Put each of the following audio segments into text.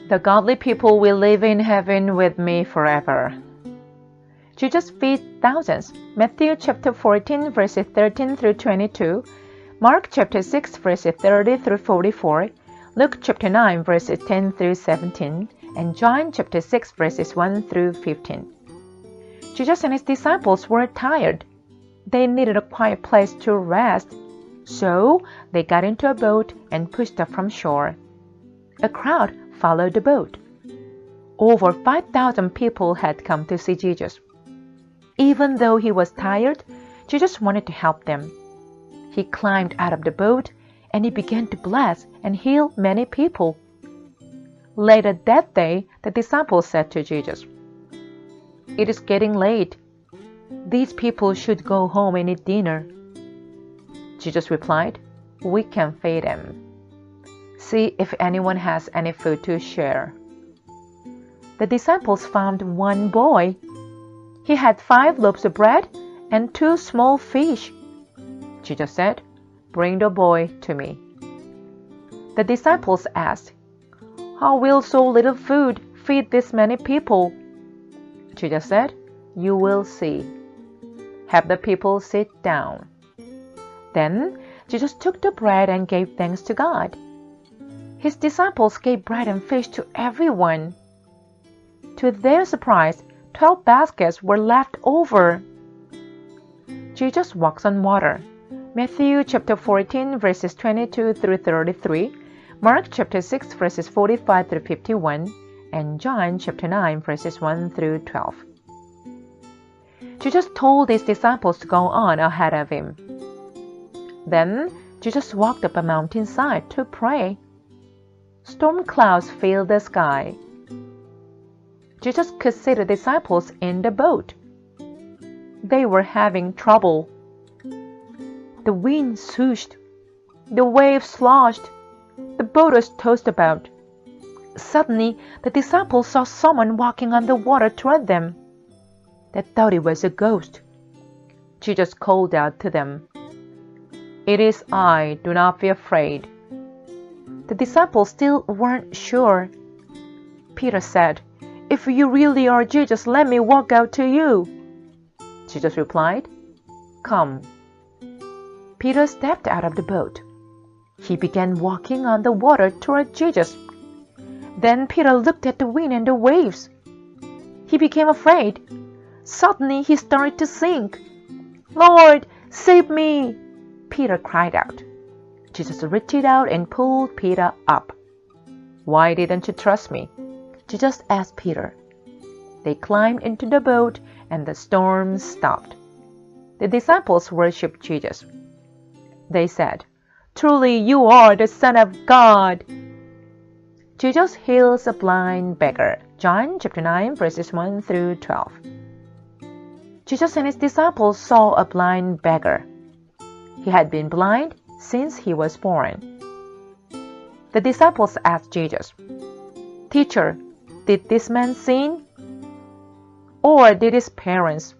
The godly people will live in heaven with me forever. Jesus feeds thousands. Matthew chapter 14 verses 13 through 22, Mark chapter 6 verses 30 through 44, Luke chapter 9 verses 10 through 17, and John chapter 6 verses 1 through 15. Jesus and his disciples were tired. They needed a quiet place to rest, so they got into a boat and pushed off from shore. A crowd followed the boat. Over 5,000 people had come to see Jesus. Even though he was tired, Jesus wanted to help them. He climbed out of the boat and he began to bless and heal many people. Later that day, the disciples said to Jesus, "It is getting late. These people should go home and eat dinner." Jesus replied, "We can feed them. See if anyone has any food to share." The disciples found one boy. He had 5 loaves of bread and 2 small fish. Jesus said, "Bring the boy to me." The disciples asked, "How will so little food feed this many people?" Jesus said, "You will see. Have the people sit down." Then Jesus took the bread and gave thanks to God. His disciples gave bread and fish to everyone. To their surprise, 12 baskets were left over. Jesus walks on water. Matthew chapter 14 verses 22 through 33, Mark chapter 6 verses 45 through 51, and John chapter 9 verses 1 through 12. Jesus told his disciples to go on ahead of him. Then Jesus walked up a mountainside to pray. Storm clouds filled the sky. Jesus could see the disciples in the boat. They were having trouble. The wind swooshed. The waves sloshed. The boat was tossed about. Suddenly, the disciples saw someone walking on the water toward them. They thought it was a ghost. Jesus called out to them, "It is I, do not be afraid." The disciples still weren't sure. Peter said, "If you really are Jesus, let me walk out to you." Jesus replied, "Come." Peter stepped out of the boat. He began walking on the water toward Jesus. Then Peter looked at the wind and the waves. He became afraid. Suddenly he started to sink. "Lord, save me!" Peter cried out. Jesus reached out and pulled Peter up. "Why didn't you trust me?" Jesus asked Peter. They climbed into the boat and the storm stopped. The disciples worshipped Jesus. They said, "Truly you are the Son of God." Jesus heals a blind beggar. John chapter 9 verses 1 through 12. Jesus and his disciples saw a blind beggar. He had been blind since he was born. The disciples asked Jesus, "Teacher, did this man sin? Or did his parents?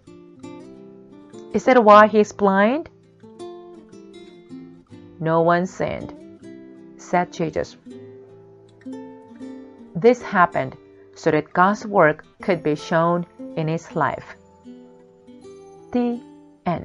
Is that why he is blind?" "No one sinned," said Jesus. This happened so that God's work could be shown in his life. The end.